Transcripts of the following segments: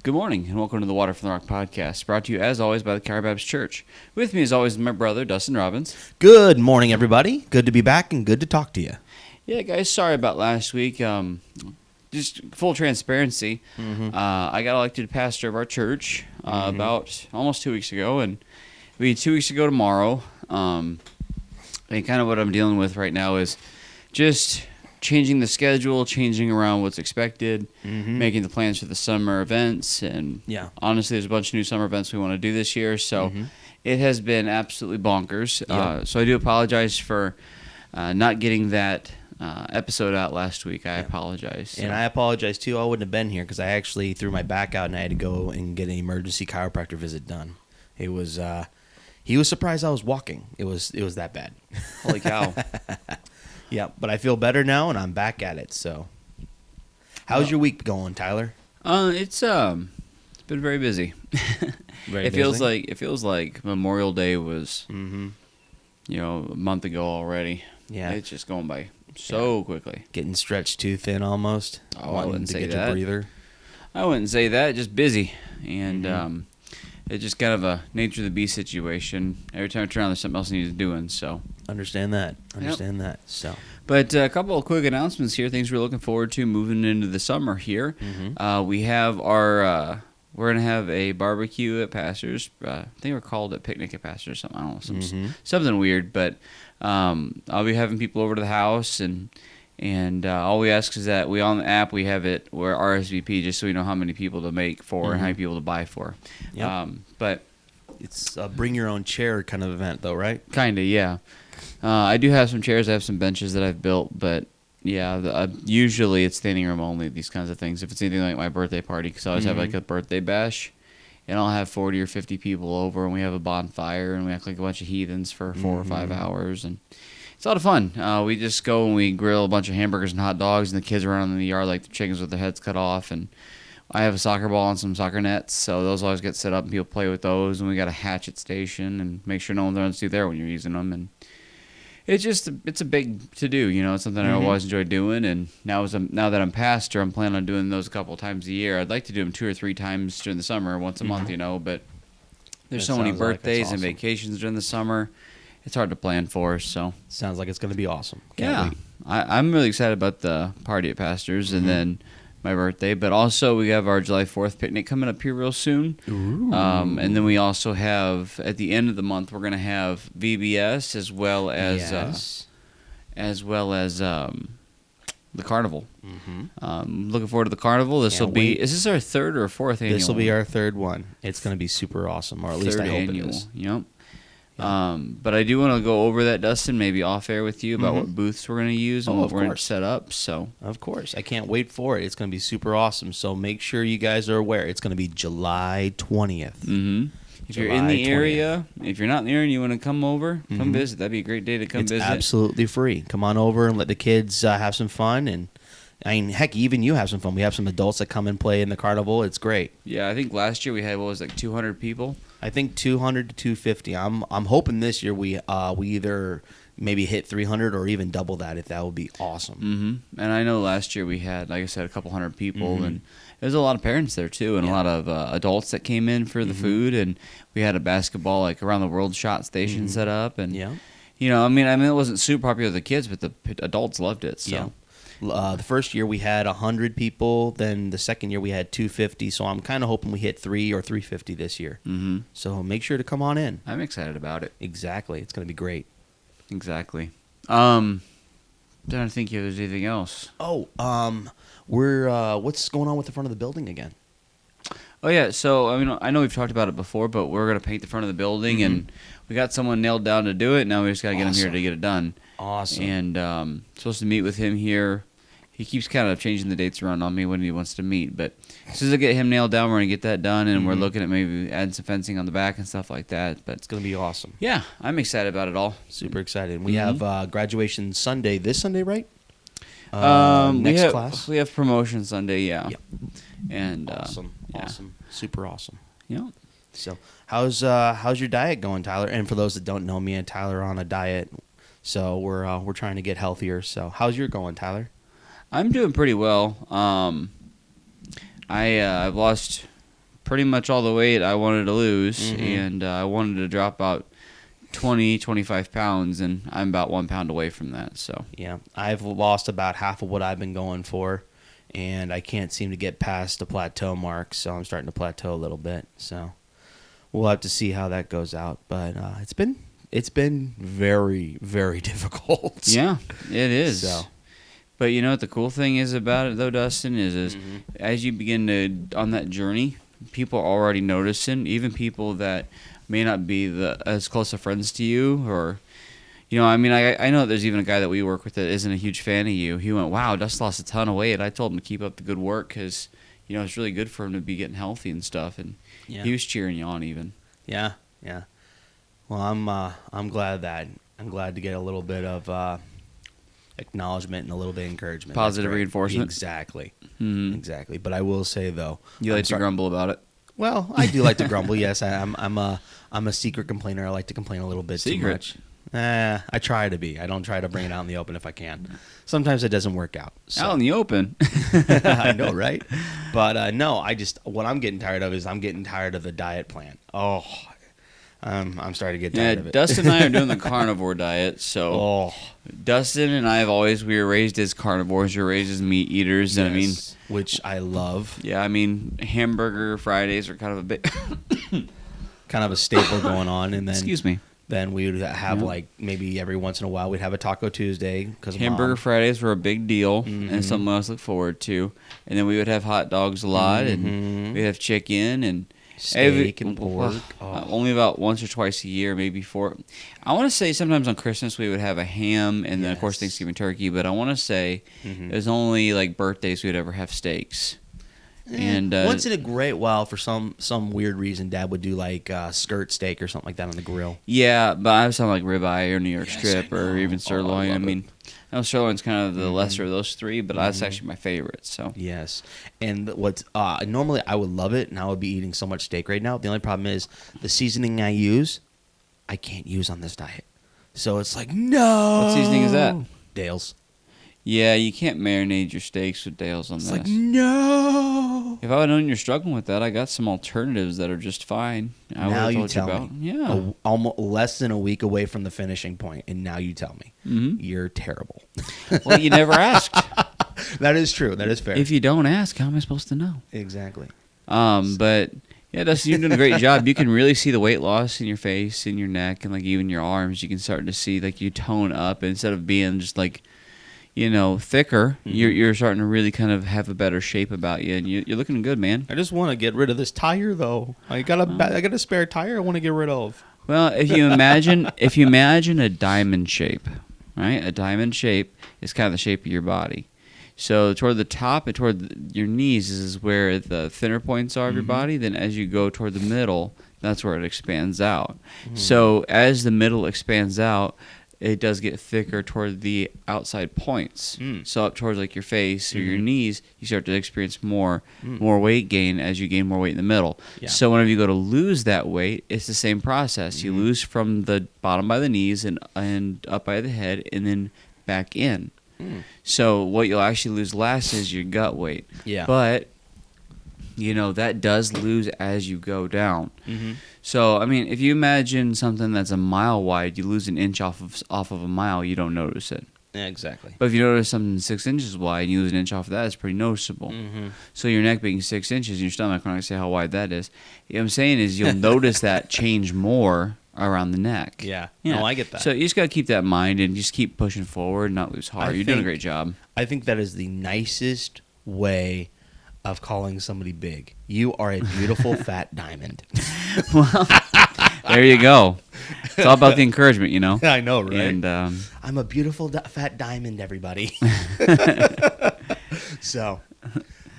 Good morning, and welcome to the Water from the Rock podcast, brought to you, as always, by the Calvary Baptist Church. With me, as always, is my brother, Dustin Robbins. Good morning, everybody. Good to be back and good to talk to you. Yeah, guys, sorry about last week. Just full transparency, I got elected pastor of our church about almost 2 weeks ago, and it'll be 2 weeks ago tomorrow. And kind of what I'm dealing with right now is just changing the schedule, changing around what's expected, making the plans for the summer events, and honestly, there's a bunch of new summer events we want to do this year, so it has been absolutely bonkers. So I do apologize for not getting that episode out last week. I apologize. So. And I apologize, too. I wouldn't have been here because I actually threw my back out and I had to go and get an emergency chiropractor visit done. It was... he was surprised I was walking. It was that bad. Holy cow. Yeah, but I feel better now, and I'm back at it. So, how's your week going, Tyler? It's been very busy. Very busy? It feels like Memorial Day was, a month ago already. Yeah, it's just going by so quickly. Getting stretched too thin almost. Oh, I wouldn't say that. Your breather. I wouldn't say that. Just busy, and it's just kind of a nature of the beast situation. Every time I turn around, there's something else I need to do. So understand that. That. So, but a couple of quick announcements here. Things we're looking forward to moving into the summer here. We have our we're gonna have a barbecue at Pastor's. I think we're called a picnic at Pastor's. Something I don't know, something weird. But I'll be having people over to the house and all we ask is that we on the app we have it where RSVP just so we know how many people to make for and how many people to buy for. But it's a bring your own chair kind of event though, right? Kinda, yeah. I do have some chairs. I have some benches that I've built, but yeah, usually it's standing room only. These kinds of things. If it's anything like my birthday party, because I always have like a birthday bash, and I'll have 40 or 50 people over, and we have a bonfire, and we act like a bunch of heathens for 4 or 5 hours, and it's a lot of fun. We just go and we grill a bunch of hamburgers and hot dogs, and the kids run in the yard like the chickens with their heads cut off. And I have a soccer ball and some soccer nets, so those always get set up, and people play with those. And we got a hatchet station, and make sure no one runs through there when you're using them. And it's a big to do, It's something I always enjoy doing. And now that I'm pastor, I'm planning on doing those a couple of times a year. I'd like to do them 2 or 3 times during the summer, once a month, But there's so many birthdays and vacations during the summer. It's hard to plan for, so. Sounds like it's going to be awesome. Can't wait. I'm really excited about the party at Pastor's and then my birthday. But also we have our July 4th picnic coming up here real soon. And then we also have, at the end of the month, we're going to have VBS as well as the carnival. Looking forward to the carnival. Is this our 3rd or 4th annual? This will be our 3rd one. It's going to be super awesome, or at least I hope it is. Yep. But I do want to go over that, Dustin, maybe off air with you about what booths we're going to use and what we're going to set up. So, of course, I can't wait for it. It's going to be super awesome. So make sure you guys are aware. It's going to be July 20th. If you're in the area, if you're not in the area and you want to come over, come visit. That'd be a great day to come visit. It's absolutely free. Come on over and let the kids have some fun. And I mean, heck, even you have some fun. We have some adults that come and play in the carnival. It's great. Yeah, I think last year we had 200 people. I think 200 to 250. I'm hoping this year we either maybe hit 300 or even double that. If that would be awesome. And I know last year we had, like I said, a couple hundred people, and there's a lot of parents there too, and a lot of adults that came in for the food, and we had a basketball around the world shot station set up, and I mean it wasn't super popular with the kids, but the adults loved it. So. The first year we had 100 people. Then the second year we had 250. So I'm kind of hoping we hit 3 or 350 this year. So make sure to come on in. I'm excited about it. Exactly. It's going to be great. Exactly. Don't think there's anything else. We're what's going on with the front of the building again? Oh yeah. So I know we've talked about it before, but we're going to paint the front of the building, and we got someone nailed down to do it. Now we just got to get him here to get it done. Awesome. And supposed to meet with him here. He keeps kind of changing the dates around on me when he wants to meet. But as soon as I get him nailed down, we're going to get that done. And we're looking at maybe adding some fencing on the back and stuff like that. But it's going to be awesome. Yeah, I'm excited about it all. Super excited. We have graduation Sunday. This Sunday, right? Next class. We have promotion Sunday, yeah. And awesome. Super awesome. Yeah. So how's your diet going, Tyler? And for those that don't know, me and Tyler are on a diet. So we're trying to get healthier. So how's your going, Tyler? I'm doing pretty well. I've lost pretty much all the weight I wanted to lose, Mm-hmm. and I wanted to drop about 20, 25 pounds, and I'm about 1 pound away from that. So Yeah, I've lost about half of what I've been going for, and I can't seem to get past the plateau mark, so I'm starting to plateau a little bit. So we'll have to see how that goes out. But it's been very, very difficult. yeah, it is. So. But you know what the cool thing is about it, though, Dustin, is Mm-hmm. as you begin to on that journey, people are already noticing, even people that may not be as close of friends to you, or you know, I mean, I know there's even a guy that we work with that isn't a huge fan of you. He went, "Wow, Dust lost a ton of weight." I told him to keep up the good work because you know it's really good for him to be getting healthy and stuff, and Yeah. he was cheering you on even. Yeah, yeah. Well, I'm glad to get a little bit of acknowledgement and a little bit of encouragement. That's Positive great. reinforcement. Exactly. Mhm. Exactly. But I will say though, You I'm like to sorry- grumble about it. Well, I do like to grumble. Yes, I'm a secret complainer. I like to complain a little bit too Secret? much. I try to be. I don't try to bring it out in the open if I can. Sometimes it doesn't work out. So. Out in the open. I know, right? But no, what I'm getting tired of is I'm getting tired of the diet plan. Oh, I'm starting to get Yeah, tired of it. Dustin and I are doing the carnivore diet. So Oh, Dustin and I we were raised as carnivores. We were raised as meat eaters. And I mean, yes, which I love. yeah, I mean, hamburger Fridays are kind of a bit. Kind of a staple going on, and then Excuse me. then we would have Yeah. like maybe every once in a while we'd have a Taco Tuesday because Hamburger Fridays were a big deal Mhm. and something else to look forward to. And then we would have hot dogs a lot, Mhm. and we'd have chicken and steak and pork. Only about once or twice a year, maybe four. I want to say sometimes on Christmas we would have a ham, and then of course Yes. Thanksgiving turkey. But I want to say Mhm. it was only like birthdays we would ever have steaks. And once in a great while, for some weird reason, Dad would do like skirt steak or something like that on the grill. yeah, but I was talking like ribeye or New York Yes, strip I or know. even Oh, I sirloin. I love it. mean, I know sirloin's kind of the Mhm. lesser of those three, but that's Mhm. actually my favorite. So Yes, and what's normally I would love it, and I would be eating so much steak right now. The only problem is the seasoning I use, I can't use on this diet. So it's like no. What seasoning is that? Dale's. yeah, you can't marinate your steaks with Dale's on It's this. like no. If I would known you're struggling with that, I got some alternatives that are just fine. I would Now have you told tell about. me. Yeah. Almost less than a week away from the finishing point, and now you tell me hmm you're terrible. Well, you never asked. That is true. That is fair. If you don't ask, how am I supposed to know? Exactly. But yeah, Dustin, you're doing a great job. You can really see the weight loss in your face, in your neck, and like even your arms. You can start to see like you tone up instead of being just like, you know, thicker. Mhm. You're starting to really kind of have a better shape about you, and you're looking good, man. I just want to get rid of this tire, though. I got a spare tire I want to get rid of. Well, if you imagine a diamond shape, right? A diamond shape is kind of the shape of your body. So toward the top and toward your knees is where the thinner points are of your Mhm. body. Then as you go toward the middle, that's where it expands out. Mhm. So as the middle expands out, it does get thicker toward the outside points. Mm. So up towards like your face or your Mhm. knees, you start to experience more Mm. weight gain as you gain more weight in the middle. Yeah. So whenever you go to lose that weight, it's the same process. You Mhm. lose from the bottom by the knees and up by the head and then back in. Mm. So what you'll actually lose last is your gut weight. Yeah. But you know that does lose as you go down. Mm-hmm. So I mean, if you imagine something that's a mile wide, you lose an inch off of a mile, you don't notice it. Yeah, exactly. But if you notice something 6 inches wide and you lose an inch off of that, it's pretty noticeable. Mm-hmm. So your neck being 6 inches and your stomach, I'm not going to say how wide that is. You know what I'm saying is you'll notice that change more around the neck. Yeah. No, I get that. So you just got to keep that in mind and just keep pushing forward, not lose heart. You're doing a great job. I think that is the nicest way of calling somebody big. You are a beautiful fat diamond. Well, there you go. It's all about the encouragement, you know. I know, right? And I'm a beautiful fat diamond, everybody. So,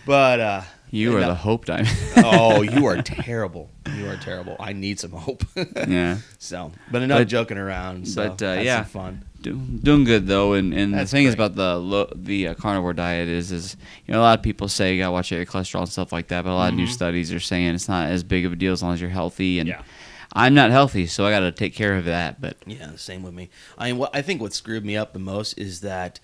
but you are no. the hope diamond. Oh, you are terrible. You are terrible. I need some hope. Yeah. So, but enough But- joking around. So but, had yeah. some fun. Doing good though, and the That's thing is great. about the carnivore diet is you know a lot of people say you gotta watch out your cholesterol and stuff like that, but a lot of new Mhm. studies are saying it's not as big of a deal as long as you're healthy, and Yeah. I'm not healthy, so I gotta take care of that. But Yeah, same with me. I mean, I think what screwed me up the most is that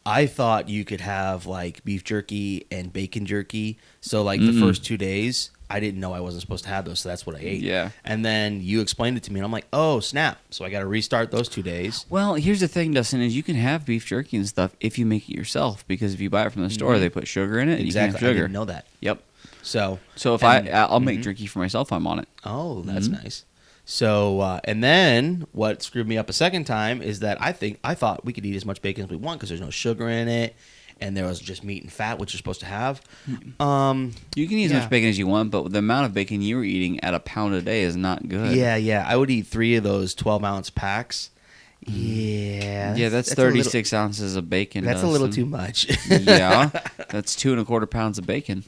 I thought you could have like beef jerky and bacon jerky. So like the first 2 days, I didn't know I wasn't supposed to have those, so that's what I ate. Yeah. And then you explained it to me, and I'm like, oh snap! So I got to restart those 2 days. Well, here's the thing, Dustin, is you can have beef jerky and stuff if you make it yourself, because if you buy it from the store, they put sugar in it. And Exactly. You can't have I sugar. didn't know that. Yep. So if and- I'll make jerky for myself, I'm on it. Oh, that's nice. So, and then what screwed me up a second time is that I thought we could eat as much bacon as we want because there's no sugar in it, and there was just meat and fat, which you're supposed to have. You can eat as much bacon as you want, but the amount of bacon you were eating at a pound a day is not good. Yeah. I would eat 3 of those 12-ounce packs. Yeah. Yeah, that's a 36 ounces of bacon. That's a little Dustin. too much. Yeah, that's 2.25 pounds of bacon.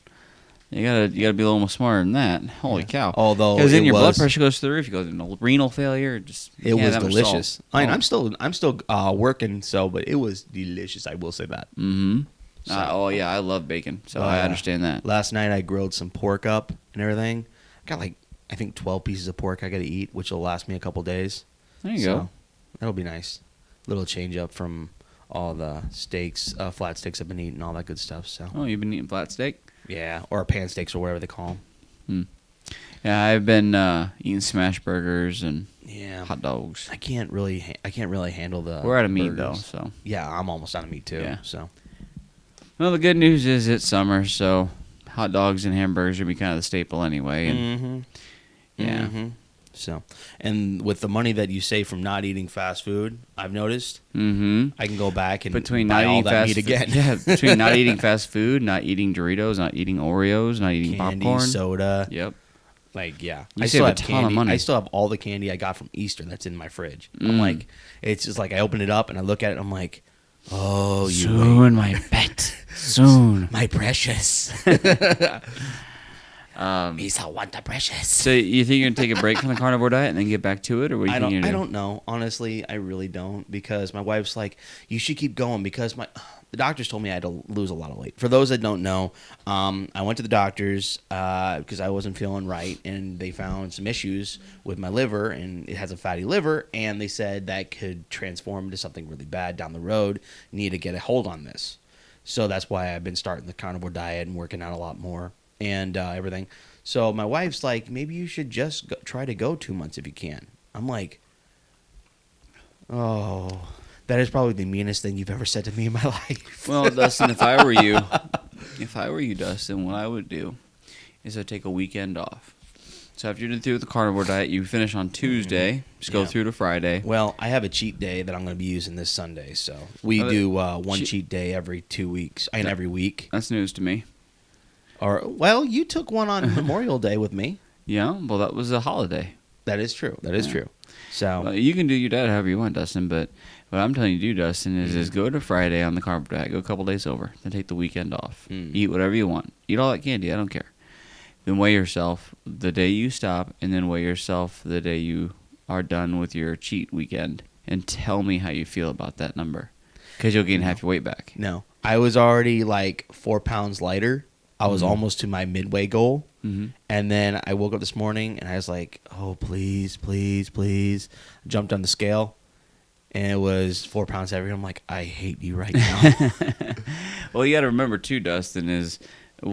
You gotta be a little more smarter than that. Holy cow! Although because then it your blood was- pressure goes through the roof. You go into renal failure. Just It can't was have much delicious. salt. I mean, I'm still working, but it was delicious. I will say that. Mm-hmm. So- I love bacon, so I understand that. Last night I grilled some pork up and everything. Got like I think 12 pieces of pork I got to eat, which will last me a couple days. There you go. That'll be nice. Little change up from all the steaks, flat steaks I've been eating, all that good stuff. So Oh, you've been eating flat steak? yeah, or pan steaks or whatever they call them. Yeah, I've been eating smash burgers and Yeah, hot dogs. I can't really handle the. We're out of meat though, burgers. so. Yeah, I'm almost out of meat too. Yeah. So Well, the good news is it's summer, so hot dogs and hamburgers will be kind of the staple anyway. And mm-hmm. yeah, Mm-hmm. So, and with the money that you save from not eating fast food, I've noticed I can go back and between buy not all eating that fast meat again. yeah, between not eating fast food, not eating Doritos, not eating Oreos, not eating Candy, popcorn. soda. Yep. Like, yeah. You I save still a have ton of candy. money. I still have all the candy I got from Easter that's in my fridge. I'm like, it's just like I open it up and I look at it and I'm like, oh, you wait. Soon, my pet. Soon. My precious. Misa want the precious. So you think you're gonna take a break from the carnivore diet and then get back to it, or what do you think you're I gonna do? don't know. Honestly, I really don't, because my wife's like, you should keep going, because the doctors told me I had to lose a lot of weight. For those that don't know, I went to the doctors because I wasn't feeling right, and they found some issues with my liver, and it has a fatty liver, and they said that could transform into something really bad down the road. You need to get a hold on this. So that's why I've been starting the carnivore diet and working out a lot more and everything. So my wife's like, maybe you should just try to go 2 months if you can. I'm like, oh, that is probably the meanest thing you've ever said to me in my life. Well, Dustin, if I were you, Dustin, what I would do is I'd take a weekend off. So after you're through with the carnivore diet, you finish on Tuesday, just go Yeah. through to Friday. Well, I have a cheat day that I'm going to be using this Sunday. So we do one cheat day every 2 weeks, and every week. That's news to me. Or well, you took one on Memorial Day with me. Yeah, well, that was a holiday. That is true. That is true. So Well, you can do your diet however you want, Dustin, but what I'm telling you to do, Dustin, is go to Friday on the carnivore diet, go a couple days over, then take the weekend off. Eat whatever you want. Eat all that candy, I don't care. Then weigh yourself the day you stop, and then weigh yourself the day you are done with your cheat weekend, and tell me how you feel about that number, because you'll gain half your weight back. no, I was already like 4 pounds lighter. I was almost to my midway goal. And then I woke up this morning and I was like, oh, please, please, please. Jumped on the scale and it was 4 pounds heavier. I'm like, I hate you right now. Well, you got to remember too, Dustin, is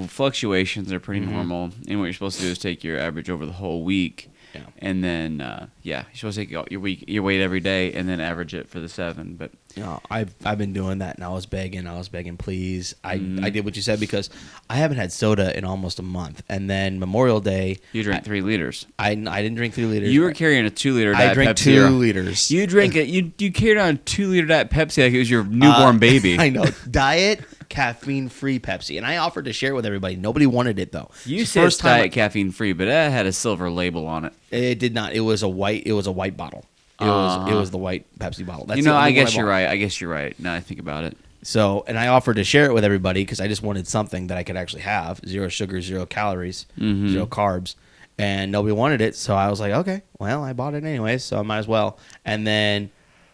fluctuations are pretty normal, and what you're supposed to do is take your average over the whole week. Yeah. And then, you're supposed to take your weight every day, and then average it for the 7. But No, I've been doing that, and I was begging, please. I did what you said because I haven't had soda in almost a month. And then Memorial Day, you drank 3 liters. I didn't drink 3 liters. You were carrying a 2-liter Diet I drank Pepsi. 2 liters. You drank it. You carried on a 2-liter Diet Pepsi like it was your newborn baby. I know. Diet caffeine-free Pepsi, and I offered to share it with everybody. Nobody wanted it though. You It's the said first time diet caffeine free, but that had a silver label on it. It did not. It was a white. It was a white bottle. It was the white Pepsi bottle. That's the I only one guess bought. you're right. I guess you're right. Now I think about it. So, and I offered to share it with everybody because I just wanted something that I could actually have: 0 sugar, 0 calories, 0 carbs, and nobody wanted it. So I was like, okay, well, I bought it anyways, so I might as well. And then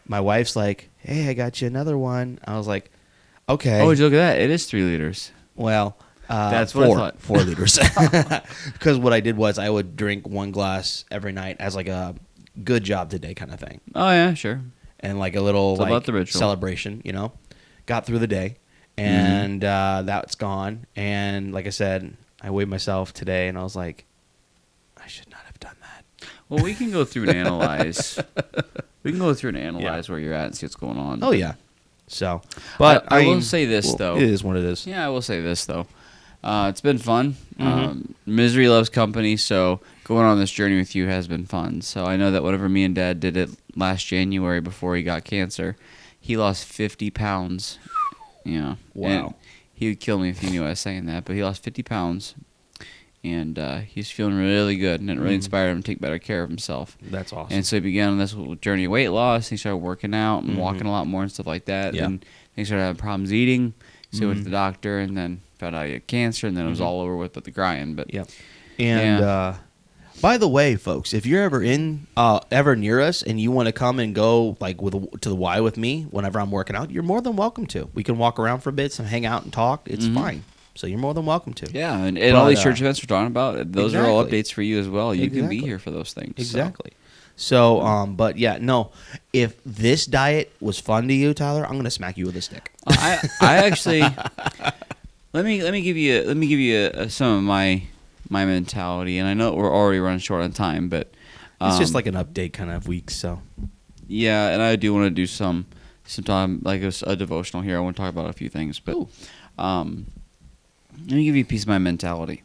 my wife's like, "Hey, I got you another one." I was like, "Okay." Oh, would you look at that? It is 3 liters. Well, That's what I thought. 4 liters. Because what I did was I would drink 1 glass every night as like a good job today kind of thing, Oh yeah, sure. and like a little It's all like about the ritual. celebration, got through the day, and that's gone. And like I said, I weighed myself today, and I was like, I should not have done that. Well, we can go through and analyze. We can go through and analyze where you're at and see what's going on. Oh yeah. So, but I will say this, though. it is what it is. Yeah, I will say this though. It's been fun. Mm-hmm. Misery loves company, so going on this journey with you has been fun. So I know that whenever me and Dad did it last January before he got cancer, he lost 50 pounds. Yeah. Wow. And he would kill me if he knew I was saying that, but he lost 50 pounds. And he's feeling really good, and it really inspired him to take better care of himself. That's awesome. And so he began on this journey of weight loss. He started working out and walking a lot more and stuff like that. Yeah. And he started having problems eating. So he went to the doctor and then found out he had cancer, and then it was all over with the crying. But Yep. And by the way, folks, if you're ever near us and you want to come and go like to the Y with me whenever I'm working out, you're more than welcome to. We can walk around for a bit and hang out and talk. It's fine. So you're more than welcome to. yeah, and all these church events we're talking about, those are all Exactly. updates for you as well. You can be Exactly. here for those things. Exactly. So, but yeah, no. If this diet was fun to you, Tyler, I'm gonna smack you with a stick. I actually let me give you some of my mentality, and I know we're already running short on time, but It's just like an update kind of week. So yeah, and I do want to do some time like a devotional here. I want to talk about a few things, but let me give you a piece of my mentality.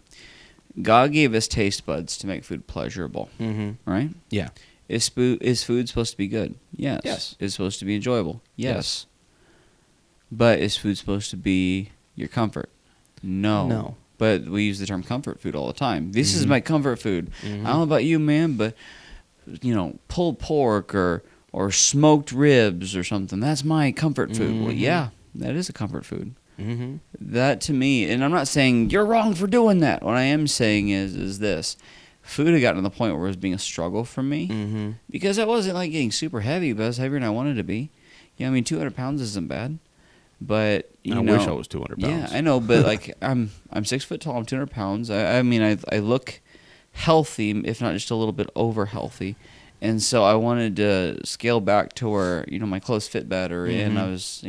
God gave us taste buds to make food pleasurable, right? yeah, Is food supposed to be good? Yes. Yes. Is it supposed to be enjoyable? Yes. But is food supposed to be your comfort? No. No. But we use the term comfort food all the time. This is my comfort food. I don't know about you, man, but pulled pork or smoked ribs or something, that's my comfort food. Well, yeah, that is a comfort food. That to me, and I'm not saying you're wrong for doing that. What I am saying is this. Food had gotten to the point where it was being a struggle for me because I wasn't like getting super heavy, but I was heavier than I wanted to be. Yeah, I mean 200 pounds isn't bad, but I wish I was 200 pounds. Yeah, I know, but like I'm 6 foot tall. I'm 200 pounds. I mean I look healthy, if not just a little bit over healthy, and so I wanted to scale back to where my clothes fit better, and I was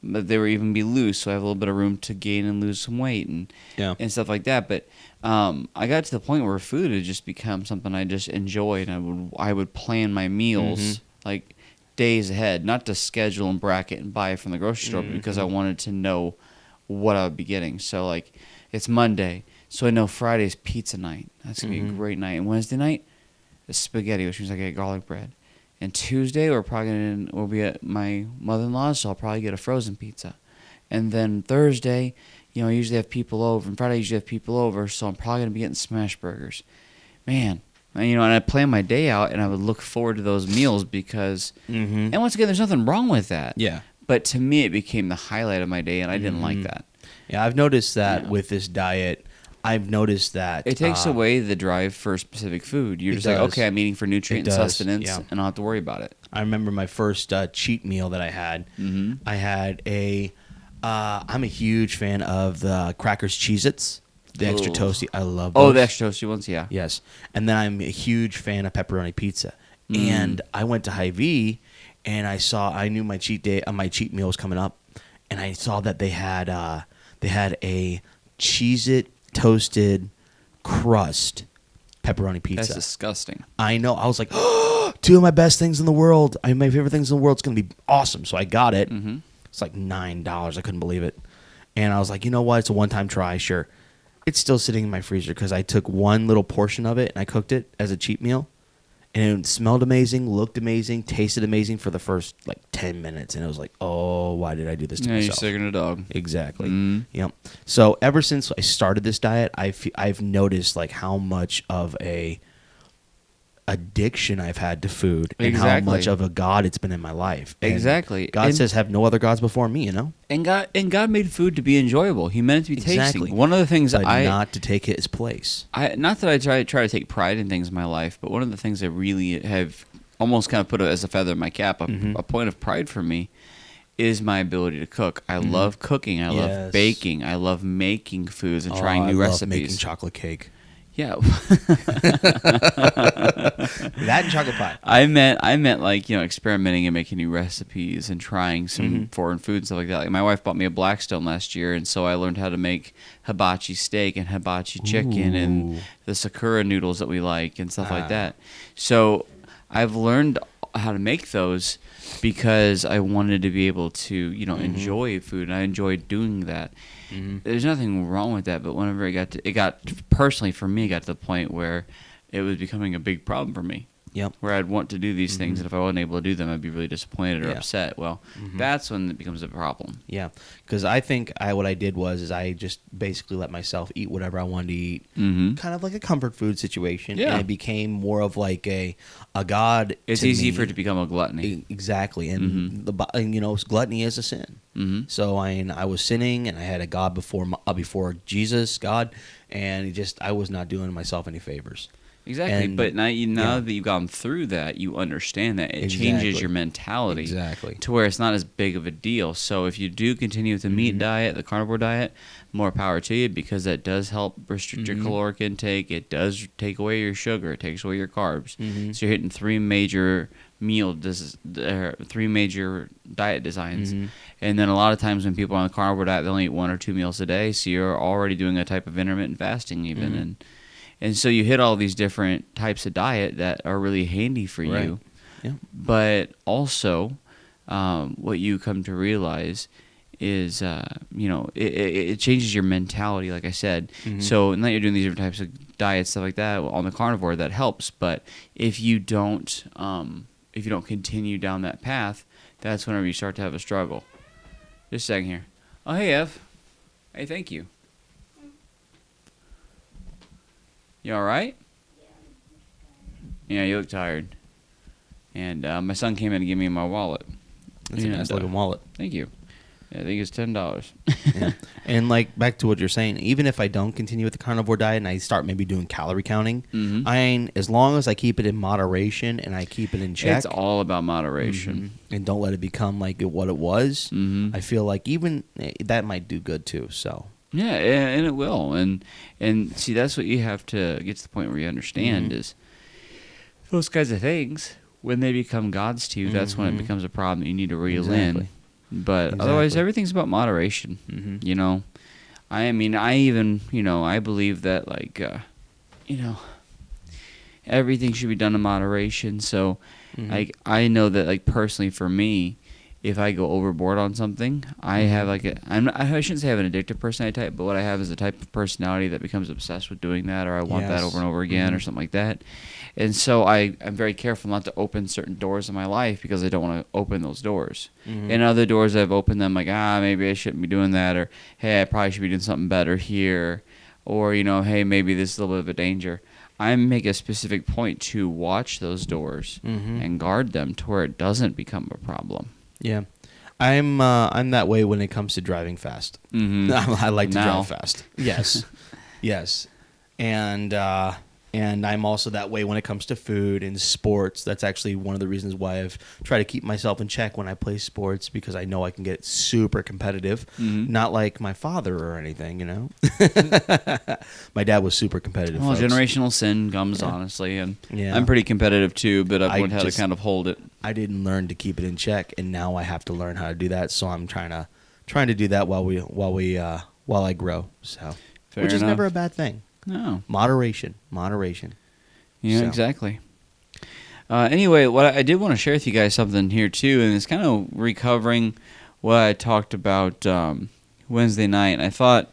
but they were even be loose, so I have a little bit of room to gain and lose some weight and stuff like that. But I got to the point where food had just become something I just enjoyed. I would plan my meals like days ahead, not to schedule and bracket and buy from the grocery store, but because I wanted to know what I would be getting. So like it's Monday, so I know Friday's pizza night. That's gonna be a great night. And Wednesday night is spaghetti, which means I get garlic bread. And Tuesday, we'll be at my mother-in-law's, so I'll probably get a frozen pizza. And then Thursday, I usually have people over. And Friday, I usually have people over, so I'm probably going to be getting smash burgers. Man, and I plan my day out, and I would look forward to those meals because, and once again, there's nothing wrong with that. Yeah. But to me, it became the highlight of my day, and I didn't like that. Yeah, I've noticed that with this diet. I've noticed that It takes away the drive for specific food. You're just like, does. okay, I'm eating for nutrient It and does, sustenance, yeah. and I don't have to worry about it. I remember my first cheat meal that I had. I had I'm a huge fan of the Crackers Cheez-Its, the extra Ooh. toasty. I love those. Oh, the extra toasty ones, yeah. Yes. And then I'm a huge fan of pepperoni pizza. And I went to Hy-Vee and I knew my cheat meal was coming up, and I saw that they had a Cheez-It toasted crust pepperoni pizza. That's disgusting. I know. I was like, oh, 2 of my best things in the world. My favorite things in the world. It's going to be awesome. So I got it. It's like $9. I couldn't believe it. And I was like, you know what? It's a one-time try. Sure. It's still sitting in my freezer because I took one little portion of it and I cooked it as a cheat meal. And it smelled amazing, looked amazing, tasted amazing for the first like 10 minutes. And it was like, oh, why did I do this to Yeah, you're myself? sick a dog. Exactly. Yep. So ever since I started this diet, I've noticed like how much of a addiction I've had to food and how Exactly. much of a god it's been in my life. And Exactly. God And- says, "Have no other gods before me." And God made food to be enjoyable. He meant it to be Exactly. tasting. One of the things But that not to take his place. not that I try to take pride in things in my life, but one of the things I really have almost kind of put as a feather in my cap, a point of pride for me, is my ability to cook. I love cooking. I love Yes. baking. I love making foods and trying I new love recipes. making chocolate cake. Yeah. That and chocolate pie. I meant like, experimenting and making new recipes and trying some foreign food and stuff like that. Like my wife bought me a Blackstone last year, and so I learned how to make hibachi steak and hibachi chicken and the sakura noodles that we like and stuff like that. So I've learned how to make those because I wanted to be able to, enjoy food, and I enjoyed doing that. There's nothing wrong with that, but whenever it got personally for me, it got to the point where it was becoming a big problem for me. Yep. Where I'd want to do these things, and if I wasn't able to do them, I'd be really disappointed or upset. Well, that's when it becomes a problem. Yeah, because I think what I did was I just basically let myself eat whatever I wanted to eat, kind of like a comfort food situation. Yeah. And it became more of like a god. It's to easy me. for it to become a gluttony. Exactly, and gluttony is a sin. So I was sinning, and I had a god before Jesus, God, and I was not doing myself any favors. Exactly, And, but now that you've gone through that, you understand that it changes your mentality to where it's not as big of a deal. So if you do continue with the meat diet, the carnivore diet, more power to you, because that does help restrict your caloric intake. It does take away your sugar. It takes away your carbs. So you're hitting three major diet designs. And then a lot of times when people are on the carnivore diet, they only eat 1 or 2 meals a day. So you're already doing a type of intermittent fasting even, and so you hit all these different types of diet that are really handy for you. Yeah. But also, what you come to realize is, it changes your mentality, like I said. So now you're doing these different types of diets, stuff like that, on the carnivore, that helps. But if you don't continue down that path, that's whenever you start to have a struggle. Just a second here. Oh, hey, Ev. Hey, thank you. You all right? Yeah, you look tired. And my son came in to give me my wallet. That's a nice looking wallet. Thank you. Yeah, I think it's $10. Yeah. And like back to what you're saying, even if I don't continue with the carnivore diet and I start maybe doing calorie counting, as long as I keep it in moderation and I keep it in check. It's all about moderation. And don't let it become like what it was. I feel like even that might do good too. So. Yeah, and it will. And see, that's what you have to get to the point where you understand is those kinds of things, when they become gods to you, that's when it becomes a problem you need to reel in. But otherwise, everything's about moderation. I believe that, like, everything should be done in moderation. So, like, I know that, like, personally for me, if I go overboard on something, I have like I shouldn't say I have an addictive personality type, but what I have is a type of personality that becomes obsessed with doing that, or I want that over and over again, or something like that. And so I'm very careful not to open certain doors in my life because I don't want to open those doors. And other doors I've opened them like, maybe I shouldn't be doing that, or hey, I probably should be doing something better here, or hey, maybe this is a little bit of a danger. I make a specific point to watch those doors and guard them to where it doesn't become a problem. Yeah, I'm that way when it comes to driving fast. I like to drive fast. Yes, yes, and I'm also that way when it comes to food and sports. That's actually one of the reasons why I've tried to keep myself in check when I play sports, because I know I can get super competitive. Not like my father or anything, My dad was super competitive. Well, generational sin comes, honestly, and I'm pretty competitive too, but I've learned how to kind of hold it. I didn't learn to keep it in check, and now I have to learn how to do that. So I'm trying to do that while I grow. So, which is never a bad thing. No. Moderation. Yeah, exactly. Anyway, what I did want to share with you guys something here too, and it's kind of recovering what I talked about Wednesday night. And I thought,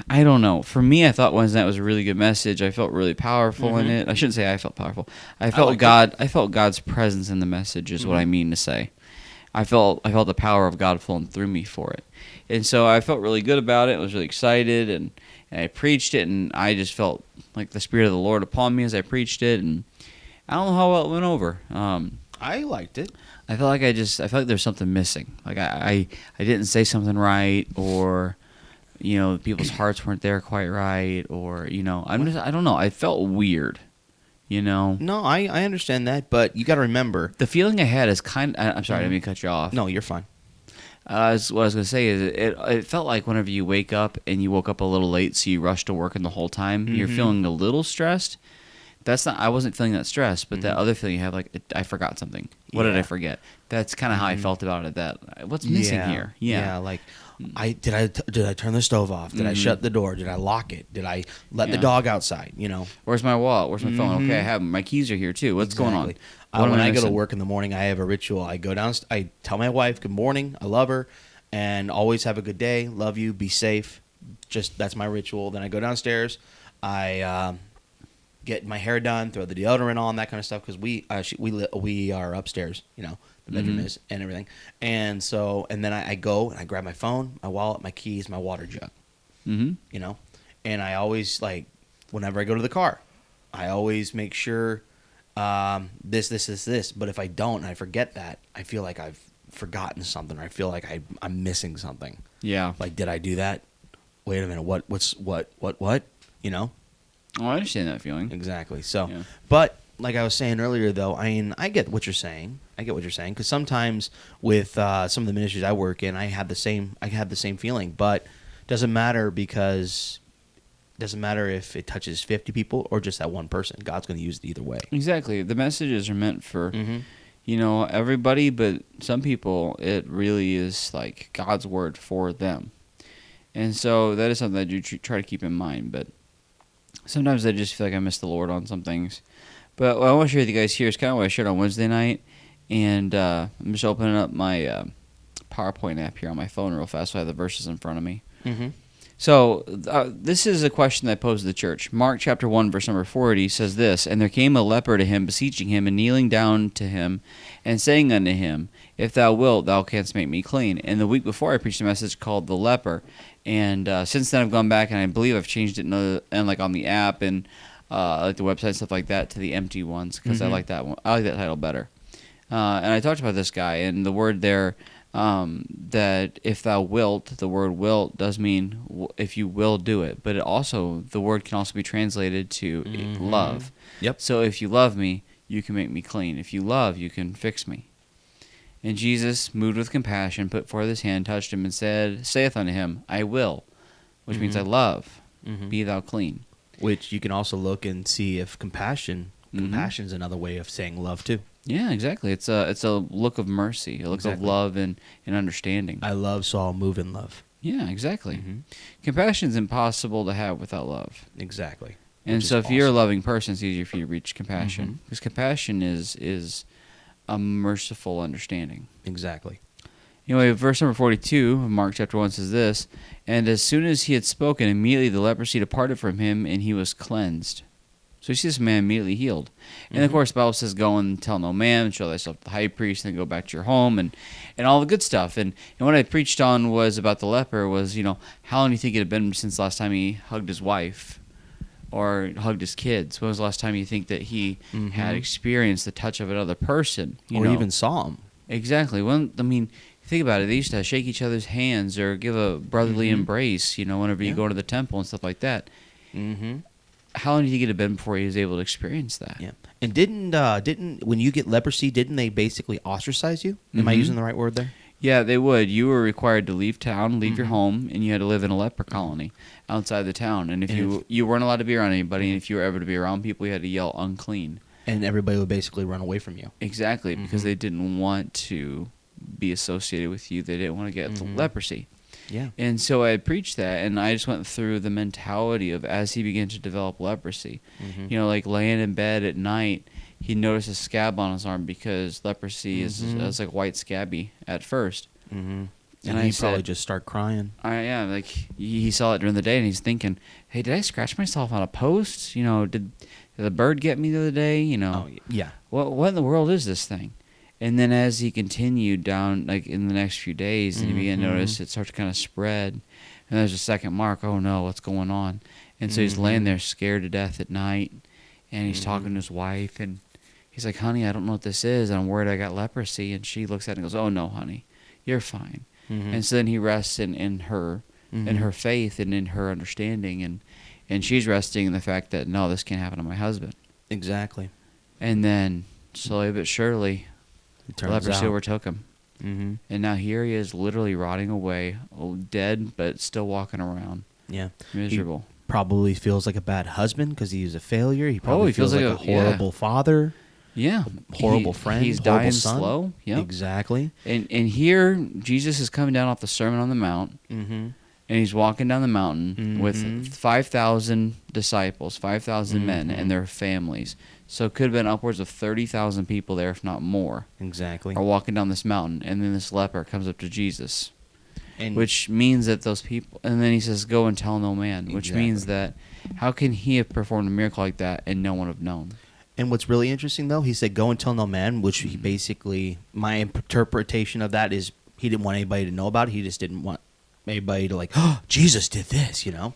I don't know. For me, I thought Wednesday night was a really good message. I felt really powerful in it. I shouldn't say I felt powerful. I felt I felt God's presence in the message is what I mean to say. I felt the power of God flowing through me for it. And so I felt really good about it. I was really excited, and I preached it, and I just felt like the Spirit of the Lord upon me as I preached it, and I don't know how well it went over. I liked it. I felt like there's something missing. Like I didn't say something right, or people's hearts weren't there quite right, or I don't know. I felt weird. No, I understand that, but you got to remember the feeling I had is kind of. I'm sorry, I didn't mean to cut you off. No, you're fine. What I was going to say is it felt like whenever you wake up and you woke up a little late, so you rushed to work and the whole time, you're feeling a little stressed. That's not. I wasn't feeling that stress, but that Mhm. other feeling you have, like I forgot something. What did I Yeah. forget? That's kind of how I Mhm. felt about it. That what's missing here? Yeah, Yeah. like did I turn the stove off? Did I Mhm. shut the door? Did I lock it? Did I let the Yeah. dog outside? You know. Where's my wallet? Where's my phone? Okay, I Mhm. have 'em. My keys are here too. What's going on? Exactly. What am When I I go to missing? work in the morning, I have a ritual. I go down. I tell my wife good morning. I love her, and always have a good day. Love you. Be safe. Just that's my ritual. Then I go downstairs. I get my hair done, throw the deodorant on, that kind of stuff. Because we are upstairs. You know, the bedroom Mhm. is and everything. And so and then I go and I grab my phone, my wallet, my keys, my water jug. Mm-hmm. You know, and I always like whenever I go to the car, I always make sure this. But if I don't and I forget that, I feel like I've forgotten something. Or I feel like I'm missing something. Yeah. Like, did I do that? Wait a minute. What? You know? Oh, I understand that feeling. Exactly. So, Yeah. but like I was saying earlier, though, I mean, I get what you're saying. Because sometimes with some of the ministries I work in, I have the same feeling. But doesn't matter because doesn't matter if it touches 50 people or just that one person. God's going to use it either way. Exactly. The messages are meant for, Mm-hmm. everybody, but some people, it really is like God's word for them. And so that is something I do try to keep in mind. But sometimes I just feel like I miss the Lord on some things. But what I want to share with you guys here is kind of what I shared on Wednesday night. And I'm just opening up my PowerPoint app here on my phone real fast so I have the verses in front of me. Mm-hmm. So this is a question that I posed to the church. Mark chapter 1, verse number 40 says this, "And there came a leper to him, beseeching him, and kneeling down to him, and saying unto him, If thou wilt, thou canst make me clean." And the week before, I preached a message called The Leper. And since then, I've gone back, and I believe I've changed it and like on the app and like the website and stuff like that to the empty ones, because I Mhm. like that one. I like that title better. And I talked about this guy, and the word there, that if thou wilt, the word wilt does mean if you will do it, but the word can also be translated to Mhm. love. Yep. So if you love me, you can make me clean. If you love, you can fix me. And Jesus, moved with compassion, put forth his hand, touched him, and saith unto him, I will, which means I Mhm. love, Mhm. be thou clean. Which you can also look and see if compassion is another way of saying love too. Yeah, exactly. It's a look of mercy, a look of Exactly. love and understanding. I love, so I'll move in love. Yeah, exactly. Mhm. Compassion is impossible to have without love. Exactly. And Which so is if you're a awesome. loving person, it's easier for you to reach compassion. Mhm. Because compassion is a merciful understanding. Exactly. Anyway, verse number 42 of Mark chapter 1 says this, "And as soon as he had spoken, immediately the leprosy departed from him, and he was cleansed." So you see this man immediately healed. And of Mhm. course, the Bible says, "Go and tell no man, show thyself to the high priest, and then go back to your home," and all the good stuff. And what I preached on was about the leper was, how long do you think it had been since the last time he hugged his wife or hugged his kids? When was the last time you think that he had Mhm. experienced the touch of another person? Or even saw him. Exactly. Well, I mean, think about it. They used to shake each other's hands or give a brotherly Mhm. embrace, whenever you Yeah. go to the temple and stuff like that. Mm-hmm. How long do you think it had been before he was able to experience that? Yeah. And didn't when you get leprosy, didn't they basically ostracize you? Am I Mhm. using the right word there? Yeah, they would. You were required to leave town, leave your Mhm. home, and you had to live in a leper colony outside the town. And if And you weren't allowed to be around anybody, and Mhm. if you were ever to be around people, you had to yell unclean. And everybody would basically run away from you. Exactly, because Mhm. they didn't want to be associated with you. They didn't want to get the Mhm. leprosy. Yeah. And so I preached that, and I just went through the mentality of as he began to develop leprosy. Mhm. Like laying in bed at night, he noticed a scab on his arm because leprosy Mhm. is like white scabby at first. Mm-hmm. And And I he'd probably said- just start crying. Like he saw it during the day, and he's thinking, "Hey, did I scratch myself on a post? Did the bird get me the other day? Oh, yeah. What in the world is this thing?" And then as he continued down, like in the next few days, and he began to Mhm. notice it started to kind of spread. And there's a second mark. Oh no, what's going on? And so he's Mhm. laying there scared to death at night, and he's Mhm. talking to his wife, and he's like, "Honey, I don't know what this is. I'm worried I got leprosy." And she looks at him and goes, "Oh no, honey, you're fine." Mhm. And so then he rests in her, in Mhm. her faith and in her understanding, and she's resting in the fact that no, this can't happen to my husband. Exactly. And then slowly but surely, It the turns leprosy out. overtook him. Mm-hmm. And now here he is literally rotting away, dead, but still walking around, Yeah. miserable. probably feels like a bad husband because he was a failure. He probably he feels like a horrible father, Yeah. horrible friend, He's horrible dying son. slow. Yep. Exactly. And here, Jesus is coming down off the Sermon on the Mount, Mm-hmm. and he's walking down the mountain with 5,000 disciples, 5,000 men, and their families. So it could have been upwards of 30,000 people there, if not more, Exactly. are walking down this mountain. And then this leper comes up to Jesus, And which means that those people, and then he says, "Go and tell no man," which means that how can he have performed a miracle like that and no one have known? And what's really interesting, though, he said, "Go and tell no man," which he basically, my interpretation of that is he didn't want anybody to know about it. He just didn't want anybody to, like, oh, Jesus did this, you know?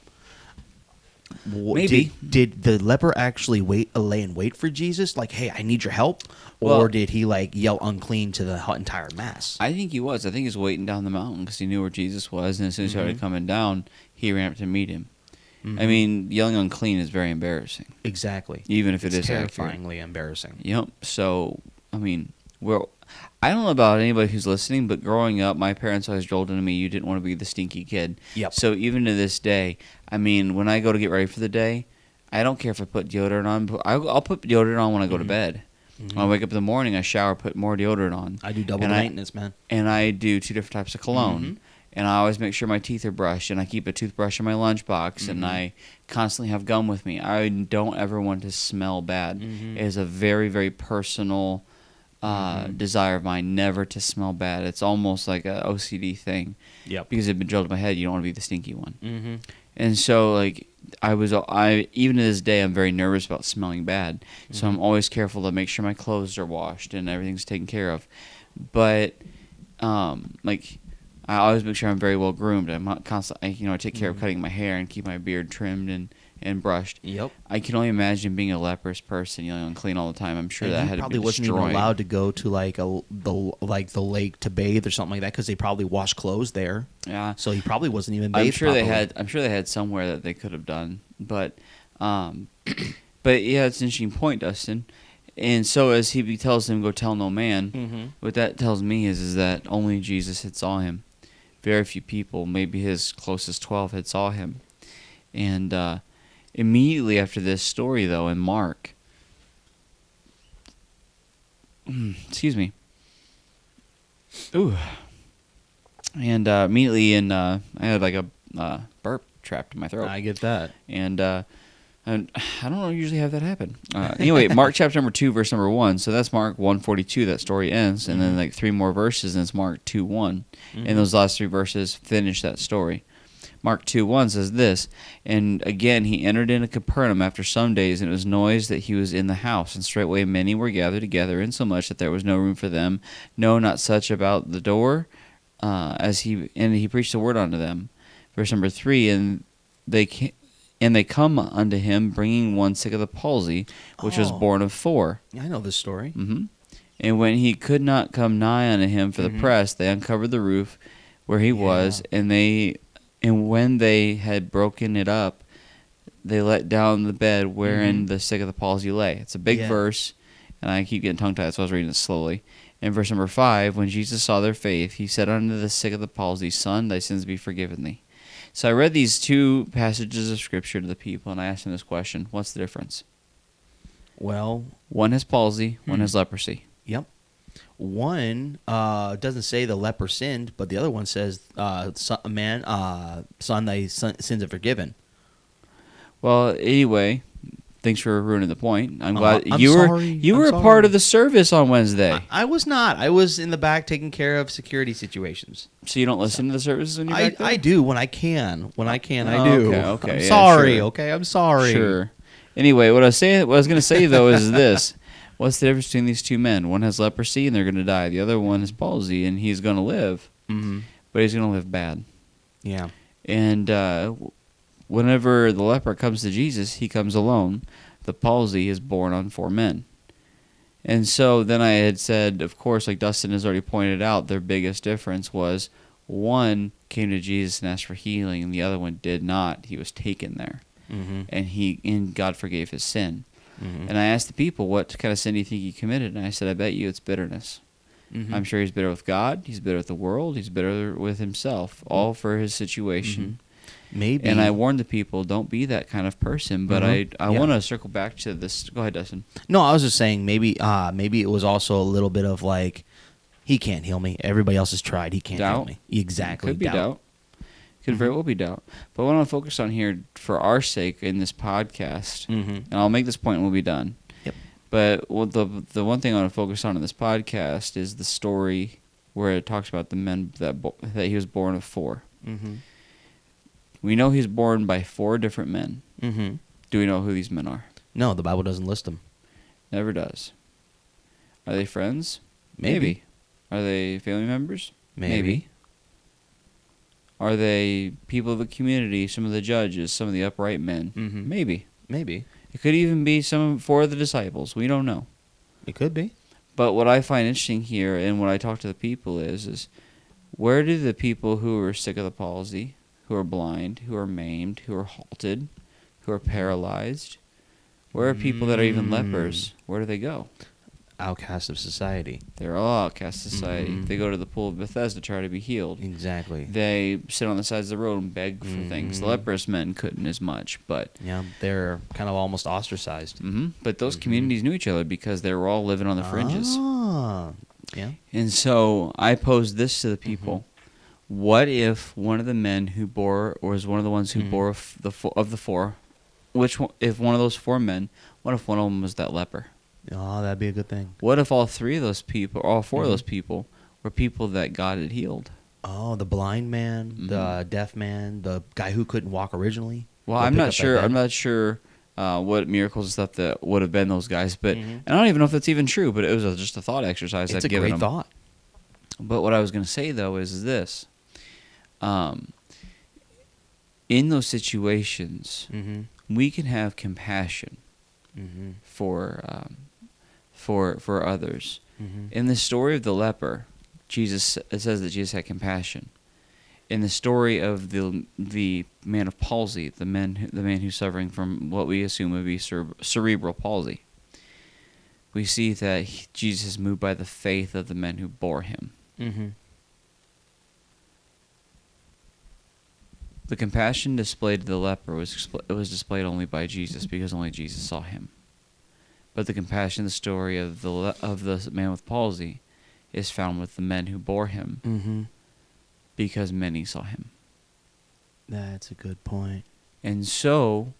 Maybe. Did the leper actually lay in wait for Jesus? Like, hey, I need your help? Or Well- did he, like, yell unclean to the entire mass? I think he was. I think he was waiting down the mountain because he knew where Jesus was, and as soon as he started coming down, he ran up to meet him. I mean, yelling unclean is very embarrassing, Exactly. even if it It's is accurate. terrifyingly embarrassing. Yep. So, I mean, I don't know about anybody who's listening, but growing up, my parents always drilled into me, you didn't want to be the stinky kid. Yep. So even to this day, I mean, when I go to get ready for the day, I don't care if I put deodorant on, but I'll put deodorant on when I go to bed. When I wake up in the morning, I shower, put more deodorant on. I do double And the maintenance, man. And I do 2 different types of cologne. And I always make sure my teeth are brushed, and I keep a toothbrush in my lunchbox, and I constantly have gum with me. I don't ever want to smell bad. It is a very, very personal desire of mine never to smell bad. It's almost like a OCD thing. Yep. Because it's been drilled in my head, you don't want to be the stinky one. Mm-hmm. And so, like, I even to this day, I'm very nervous about smelling bad. So I'm always careful to make sure my clothes are washed and everything's taken care of. But, like, I always make sure I'm very well groomed. I'm not constantly, I take care of cutting my hair and keep my beard trimmed and brushed. Yep. I can only imagine being a leprous person, unclean all the time. I'm sure And that he had to probably be wasn't destroying. even allowed to go to the lake to bathe or something like that because they probably wash clothes there. Yeah. So he probably wasn't even bathed. I'm sure properly. I'm sure they had somewhere that they could have done, but yeah, it's an interesting point, Dustin. And so as he tells him, "Go tell no man," what that tells me is that only Jesus had saw him. Very few people, maybe his closest 12, had saw him. And immediately after this story, though, in Mark, excuse me. Ooh. And immediately I had like a burp trapped in my throat. I get that. And I don't usually have that happen. Anyway, Mark chapter number 2, verse number 1. So that's Mark 1:42. That story ends, and then like 3 more verses, and it's Mark 2:1. And those last 3 verses finish that story. Mark 2:1 says this, "And again he entered into Capernaum after some days, and it was noised that he was in the house. And straightway many were gathered together, insomuch that there was no room for them, no, not such about the door, and he preached the word unto them." Verse number 3, "And they come unto him, bringing one sick of the palsy, which was born of 4. I know this story. And when he could not come nigh unto him for the press, they uncovered the roof where he was, and when they had broken it up, they let down the bed wherein the sick of the palsy lay." It's a big verse, and I keep getting tongue-tied, so I was reading it slowly. In verse number 5, "When Jesus saw their faith, he said unto the sick of the palsy, Son, thy sins be forgiven thee." So I read these 2 passages of Scripture to the people, and I asked them this question: what's the difference? Well, One has palsy, one has leprosy. yep. One doesn't say the leper sinned, but the other one says, son, thy sins are forgiven. Well, anyway, thanks for ruining the point. I'm glad I'm you sorry. were I'm a part sorry. of the service on Wednesday. I was not. I was in the back taking care of security situations. So you don't listen to the services when you're back there? I do when I can. When I can, I Oh, do. okay, I'm yeah, sorry. sure. Okay, I'm sorry. Sure. Anyway, what I was going to say though is this: what's the difference between these 2 men? One has leprosy and they're going to die. The other one has palsy and he's going to live, but he's going to live bad. Yeah. And whenever the leper comes to Jesus, he comes alone. The palsy is born on 4 men. And so then I had said, of course, like Dustin has already pointed out, their biggest difference was one came to Jesus and asked for healing, and the other one did not. He was taken there. And God forgave his sin. And I asked the people, what kind of sin do you think he committed? And I said, I bet you it's bitterness. I'm sure he's bitter with God. He's bitter with the world. He's bitter with himself, all for his situation. Maybe. And I warned the people, don't be that kind of person. But I Yeah. want to circle back to this. Go ahead, Dustin. No, I was just saying maybe it was also a little bit of like, he can't heal me. Everybody else has tried. He can't heal Doubt. me. Exactly. Could be doubt. Could very well be doubt. But what I want to focus on here for our sake in this podcast, and I'll make this point and we'll be done. Yep. But the one thing I want to focus on in this podcast is the story where it talks about the men that he was born of 4. Mm-hmm. We know he's born by 4 different men. Mm-hmm. Do we know who these men are? No, the Bible doesn't list them. Never does. Are they friends? Maybe. Are they family members? Maybe. Are they people of the community, some of the judges, some of the upright men? Mhm. Maybe. Maybe. It could even be 4 of the disciples. We don't know. It could be. But what I find interesting here and what I talk to the people is where do the people who are sick of the palsy, who are blind, who are maimed, who are halted, who are paralyzed, where are people that are even lepers? Where do they go? Outcast of society. They're all outcast society. Mhm. They go to the pool of Bethesda to try to be healed. Exactly. They sit on the sides of the road and beg for things. The leprous men couldn't as much, but Yeah, they're kind of almost ostracized. but those communities knew each other because they were all living on the fringes. Ah, yeah. And so I posed this to the people: what if one of the men who bore, or was one of the ones who bore the 4? If one of those 4 men? What if one of them was that leper? Oh, that'd be a good thing. What if all 3 of those people, or all 4 of those people, were people that God had healed? Oh, the blind man, the deaf man, the guy who couldn't walk originally. Well, Go I'm pick not up that sure. bed. I'm not sure what miracles and stuff that would have been those guys, but and I don't even know if that's even true. But it was just a thought exercise. It's I've a given great them. thought. But what I was going to say though is this: in those situations, Mm-hmm. we can have compassion Mm-hmm. for others. Mm-hmm. In the story of the leper, it says that Jesus had compassion. In the story of the man of palsy, the man who's suffering from what we assume would be cerebral palsy, we see that Jesus is moved by the faith of the men who bore him. Mm-hmm. The compassion displayed to the leper was displayed only by Jesus because only Jesus saw him. But the compassion, the story of the man with palsy, is found with the men who bore him Mm-hmm. because many saw him. That's a good point. And so,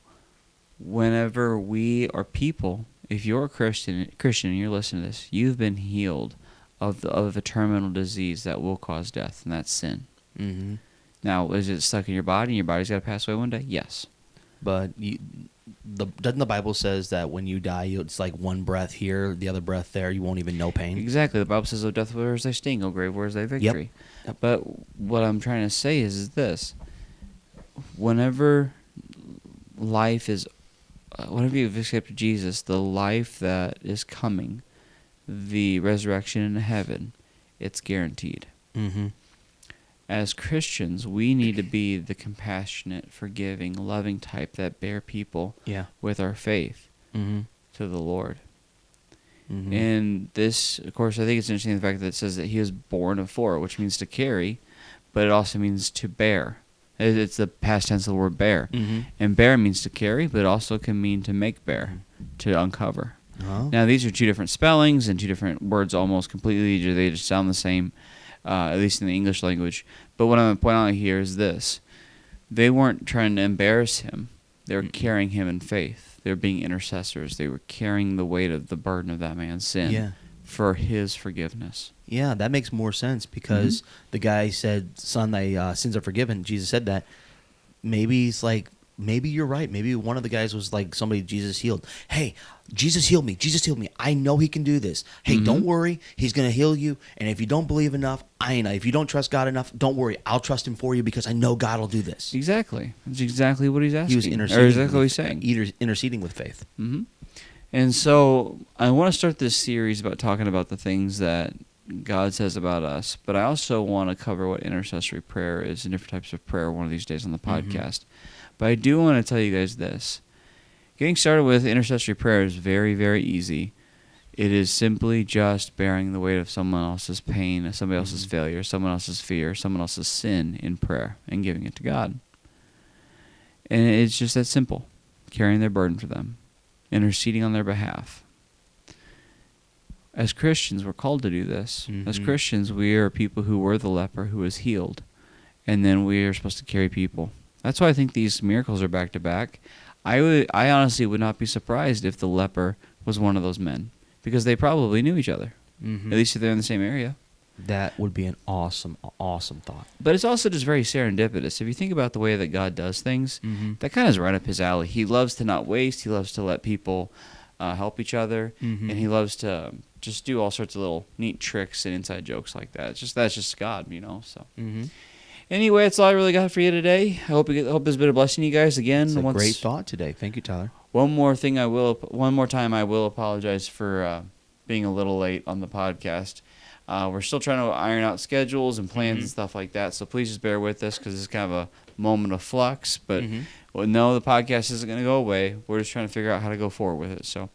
whenever we are people, if you're a Christian and you're listening to this, you've been healed of a terminal disease that will cause death, and that's sin. Mm-hmm. Now, is it stuck in your body and your body's got to pass away one day? Yes. But doesn't the Bible says that when you die, it's like one breath here, the other breath there. You won't even know pain. Exactly. The Bible says, "O death, where is thy sting? O grave, where is thy victory?" Yep. But what I'm trying to say is this: whenever whenever you've accepted Jesus, the life that is coming, the resurrection in heaven, it's guaranteed. Mm-hmm. As Christians, we need to be the compassionate, forgiving, loving type that bear people Yeah. with our faith Mm-hmm. to the Lord. Mm-hmm. And this, of course, I think it's interesting the fact that it says that he was born of 4, which means to carry, but it also means to bear. It's the past tense of the word bear. Mm-hmm. And bear means to carry, but it also can mean to make bare, to uncover. Oh. Now, these are 2 different spellings and 2 different words almost completely. They just sound the same, at least in the English language. But what I'm going to point out here is this. They weren't trying to embarrass him. They were carrying him in faith. They were being intercessors. They were carrying the weight of the burden of that man's sin Yeah. for his forgiveness. Yeah, that makes more sense because the guy said, "Son, thy sins are forgiven." Jesus said that. Maybe it's like, maybe you're right. Maybe one of the guys was like somebody Jesus healed. Hey, Jesus healed me. Jesus healed me. I know he can do this. Hey, don't worry. He's going to heal you. And if you don't believe enough, if you don't trust God enough, don't worry. I'll trust him for you because I know God will do this. Exactly. That's exactly what he's asking. He was Or interceding. exactly what he's saying. Interceding with faith. Mm-hmm. And so I want to start this series about talking about the things that God says about us, but I also want to cover what intercessory prayer is and different types of prayer one of these days on the podcast. But I do want to tell you guys this. Getting started with intercessory prayer is very, very easy. It is simply just bearing the weight of someone else's pain, somebody else's failure, someone else's fear, someone else's sin in prayer and giving it to God. And it's just that simple, carrying their burden for them, interceding on their behalf. As Christians, we're called to do this. As Christians, we are people who were the leper who was healed, and then we are supposed to carry people. That's why I think these miracles are back to back. I honestly would not be surprised if the leper was one of those men, because they probably knew each other, at least if they're in the same area. That would be an awesome, awesome thought. But it's also just very serendipitous. If you think about the way that God does things, that kind of is right up his alley. He loves to not waste. He loves to let people help each other, and he loves to just do all sorts of little neat tricks and inside jokes like that. That's just God, you know. So anyway, that's all I really got for you today. I hope this has been a blessing to you guys again. It's a great thought today. Thank you, Tyler. One more time, I will apologize for being a little late on the podcast. We're still trying to iron out schedules and plans and stuff like that, so please just bear with us because it's kind of a moment of flux. But no, the podcast isn't going to go away. We're just trying to figure out how to go forward with it. So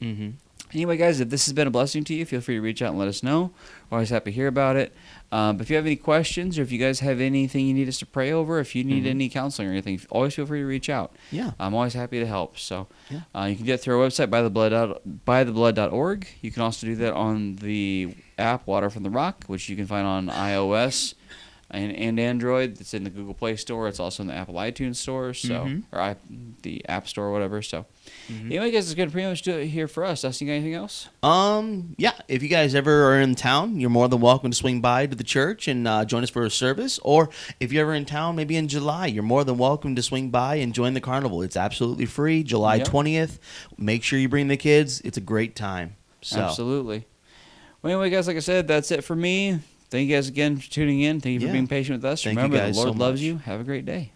anyway, guys, if this has been a blessing to you, feel free to reach out and let us know. We're always happy to hear about it. But if you have any questions or if you guys have anything you need us to pray over, if you need any counseling or anything, always feel free to reach out. Yeah. I'm always happy to help. So you can get through our website, bytheblood.org. You can also do that on the app Water from the Rock, which you can find on iOS and Android. It's in the Google Play Store. It's also in the Apple iTunes Store, or the App Store or whatever. So anyway, guys, it's going to pretty much do it here for us. Dustin, you got anything else? Yeah. If you guys ever are in town, you're more than welcome to swing by to the church and join us for a service. Or if you're ever in town, maybe in July, you're more than welcome to swing by and join the carnival. It's absolutely free, July 20th. Make sure you bring the kids. It's a great time. So. Absolutely. Well, anyway, guys, like I said, that's it for me. Thank you guys again for tuning in. Thank you for being patient with us. Thank Remember, you guys the Lord so loves much. you. Have a great day.